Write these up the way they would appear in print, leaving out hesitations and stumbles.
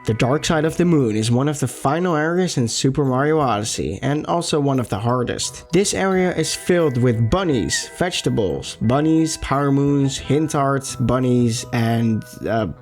The dark side of the moon is one of the final areas in Super Mario Odyssey, and also one of the hardest. This area is filled with bunnies, vegetables, bunnies, power moons, hint arts, bunnies, and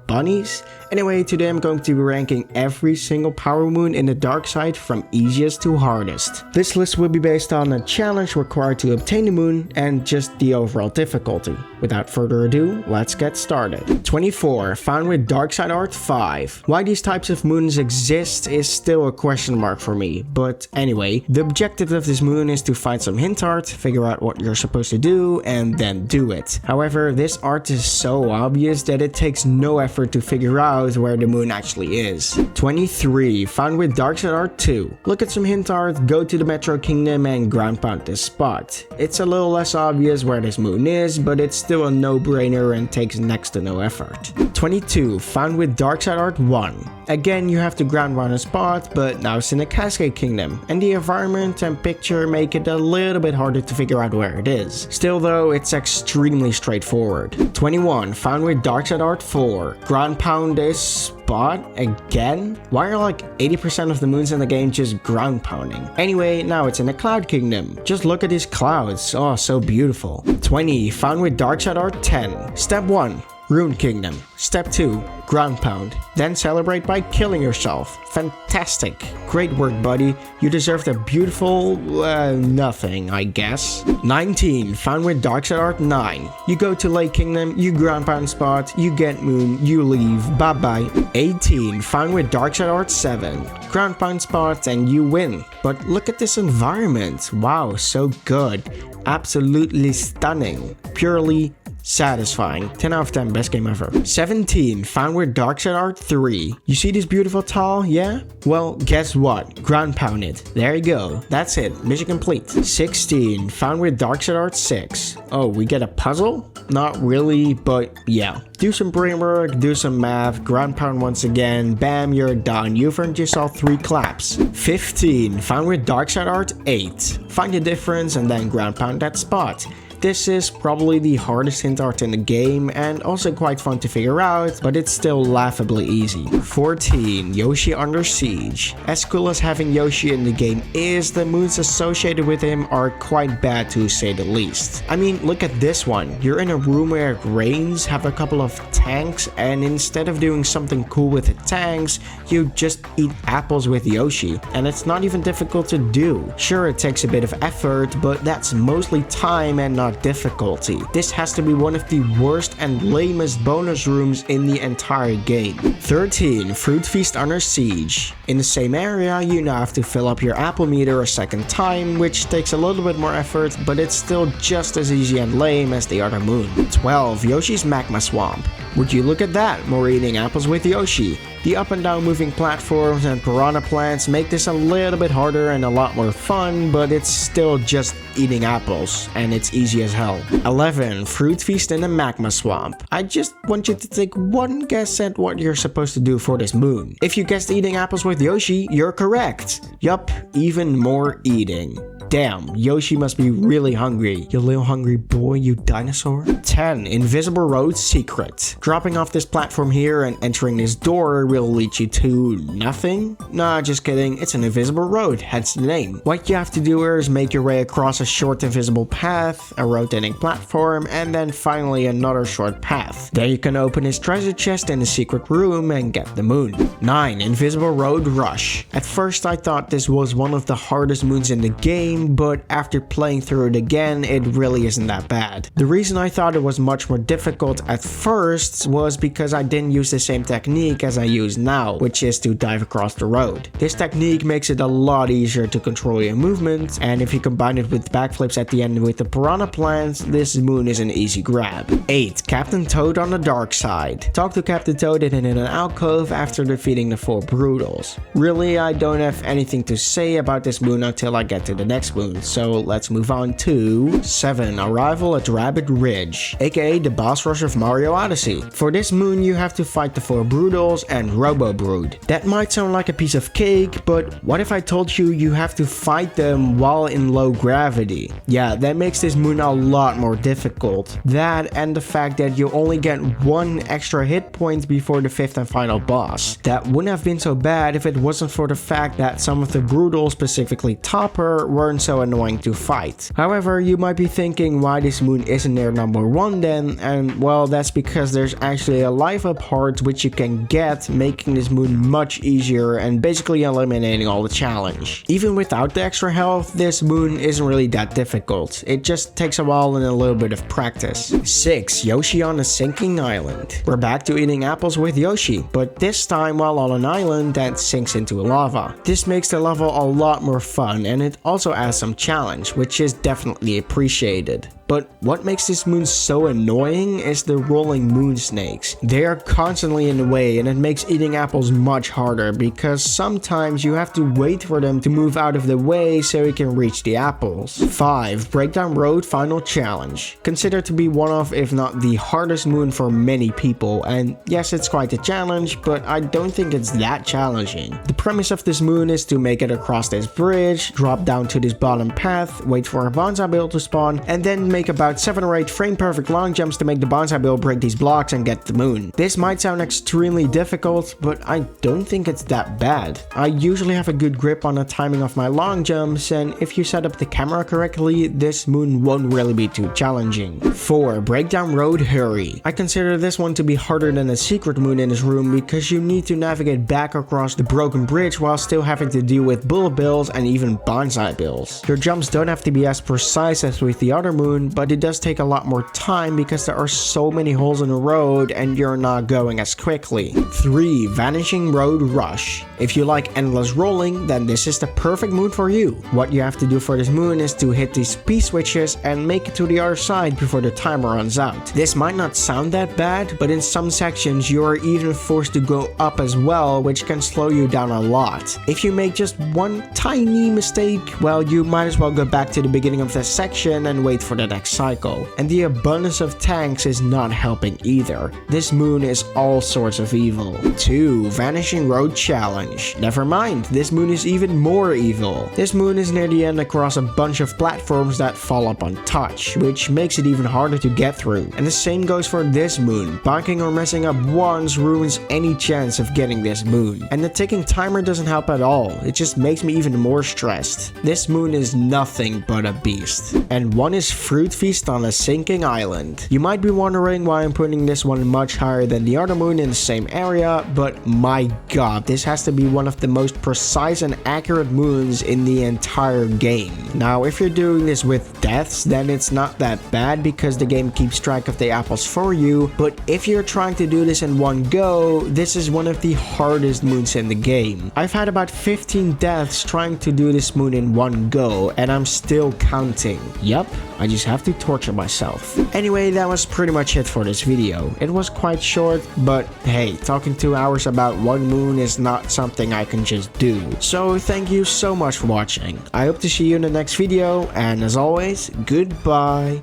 bunnies? Anyway, today I'm going to be ranking every single power moon in the dark side from easiest to hardest. This list will be based on a challenge required to obtain the moon and just the overall difficulty. Without further ado, let's get started. 24. Found with dark side art 5. Why these types of moons exist is still a question mark for me, but anyway, the objective of this moon is to find some hint art, figure out what you're supposed to do, and then do it. However, this art is so obvious that it takes no effort to figure out where the moon actually is. 23. Found with dark side art 2. Look at some hint art, go to the Metro Kingdom and ground pound this spot. It's a little less obvious where this moon is, but it's still a no-brainer and takes next to no effort. 22. Found with dark side art 1. Again, you have to ground round a spot, but now it's in the Cascade Kingdom, and the environment and picture make it a little bit harder to figure out where it is. Still though, it's extremely straightforward. 21. Found with dark side art 4. Ground pound this spot again? Why are like 80% of the moons in the game just ground pounding? Anyway, now it's in the Cloud Kingdom. Just look at these clouds, oh so beautiful. 20. Found with dark side art 10. Step 1. Rune Kingdom. Step 2. Ground pound. Then celebrate by killing yourself. Fantastic. Great work, buddy. You deserved a beautiful, nothing, I guess. 19. Found with dark side art 9. You go to Lake Kingdom, you ground pound spot, you get moon, you leave, bye bye. 18. Found with dark side art 7. Ground pound spot and you win. But look at this environment. Wow, so good. Absolutely stunning. Purely satisfying. 10 out of 10, best game ever. 17. Found with dark side art 3. You see this beautiful tile, yeah? Well, guess what? Ground pound it. There you go. That's it. Mission complete. 16. Found with dark side art 6. Oh, we get a puzzle? Not really, but yeah. Do some brain work, do some math, ground pound once again, bam, you're done. You've earned yourself 3 claps. 15. Found with dark side art 8. Find the difference and then ground pound that spot. This is probably the hardest hint art in the game and also quite fun to figure out, but it's still laughably easy. 14. Yoshi Under Siege. As cool as having Yoshi in the game is, the moons associated with him are quite bad to say the least. I mean, look at this one. You're in a room where it rains, have a couple of tanks, and instead of doing something cool with the tanks, you just eat apples with Yoshi. And it's not even difficult to do. Sure, it takes a bit of effort, but that's mostly time and not difficulty. This has to be one of the worst and lamest bonus rooms in the entire game. 13. Fruit Feast Under Siege. In the same area, you now have to fill up your apple meter a second time, which takes a little bit more effort, but it's still just as easy and lame as the other moon. 12. Yoshi's Magma Swamp. Would you look at that, more eating apples with Yoshi. The up and down moving platforms and piranha plants make this a little bit harder and a lot more fun, but it's still just eating apples, and it's easy as hell. 11. Fruit Feast in the Magma Swamp. I just want you to take one guess at what you're supposed to do for this moon. If you guessed eating apples with Yoshi, you're correct. Yup, even more eating. Damn, Yoshi must be really hungry. You little hungry boy, you dinosaur. 10. Invisible Road Secret. Dropping off this platform here and entering this door will lead you to nothing? Nah, just kidding. It's an invisible road, hence the name. What you have to do here is make your way across a short invisible path, a rotating platform, and then finally another short path. Then you can open his treasure chest in the secret room and get the moon. 9. Invisible Road Rush. At first I thought this was one of the hardest moons in the game, but after playing through it again, it really isn't that bad. The reason I thought it was much more difficult at first was because I didn't use the same technique as I use now, which is to dive across the road. This technique makes it a lot easier to control your movement, and if you combine it with backflips at the end with the piranha plants, this moon is an easy grab. 8. Captain Toad on the dark side. Talk to Captain Toad in an alcove after defeating the 4 Brutals. Really, I don't have anything to say about this moon until I get to the next moon, so let's move on to 7. Arrival at Rabbit Ridge, aka the boss rush of Mario Odyssey. For this moon, you have to fight the 4 Brutals and Robo Brood. That might sound like a piece of cake, but what if I told you you have to fight them while in low gravity? infinity. Yeah, that makes this moon a lot more difficult. That and the fact that you only get 1 extra hit point before the 5th and final boss. That wouldn't have been so bad if it wasn't for the fact that some of the brutals, specifically Topper, weren't so annoying to fight. However, you might be thinking why this moon isn't near number 1 then, and well, that's because there's actually a life up heart which you can get, making this moon much easier and basically eliminating all the challenge. Even without the extra health, this moon isn't really that difficult. It just takes a while and a little bit of practice. 6. Yoshi on a sinking island. We're back to eating apples with Yoshi, but this time while on an island that sinks into lava. This makes the level a lot more fun, and it also adds some challenge, which is definitely appreciated. But what makes this moon so annoying is the rolling moon snakes. They are constantly in the way, and it makes eating apples much harder because sometimes you have to wait for them to move out of the way so you can reach the apples. 5. Breakdown Road Final Challenge. Considered to be one of, if not the hardest moon for many people, and yes, it's quite a challenge, but I don't think it's that challenging. The premise of this moon is to make it across this bridge, drop down to this bottom path, wait for a bonsai bill to spawn, and then make about 7 or 8 frame perfect long jumps to make the bonsai bill break these blocks and get the moon. This might sound extremely difficult, but I don't think it's that bad. I usually have a good grip on the timing of my long jumps, and if you set up the camera correctly, this moon won't really be too challenging. 4. Breakdown Road Hurry. I consider this one to be harder than the secret moon in this room because you need to navigate back across the broken bridge while still having to deal with bullet bills and even bonsai bills. Your jumps don't have to be as precise as with the other moon, but it does take a lot more time because there are so many holes in the road and you're not going as quickly. 3. Vanishing Road Rush. If you like endless rolling, then this is the perfect moon for you. What you have to do for this moon is to hit these P-switches and make it to the other side before the timer runs out. This might not sound that bad, but in some sections you are even forced to go up as well, which can slow you down a lot. If you make just one tiny mistake, well, you might as well go back to the beginning of the section and wait for the next cycle. And the abundance of tanks is not helping either. This moon is all sorts of evil. 2. Vanishing Road Challenge. Never mind, this moon is even more evil. This moon is near the end across a bunch of platforms that fall up untouched, which makes it even harder to get through. And the same goes for this moon. Bonking or messing up once ruins any chance of getting this moon. And the ticking timer doesn't help at all. It just makes me even more stressed. This moon is nothing but a beast. And 1 is Fruit Feast on a Sinking Island. You might be wondering why I'm putting this one much higher than the other moon in the same area, but my god, this has to be one of the most precise and accurate moons in the entire game. Now, if you're doing this with deaths, then it's not that bad because the game keeps track of the apples for you, but if you're trying to do this in one go, this is one of the hardest moons in the game. I've had about 15 deaths trying to do this moon in one go, and I'm still counting. Yup, I just have to torture myself. Anyway, that was pretty much it for this video. It was quite short, but hey, talking 2 hours about one moon is not something I can just do. So thank you so much for watching. I hope to see you in the next video, and as always, goodbye.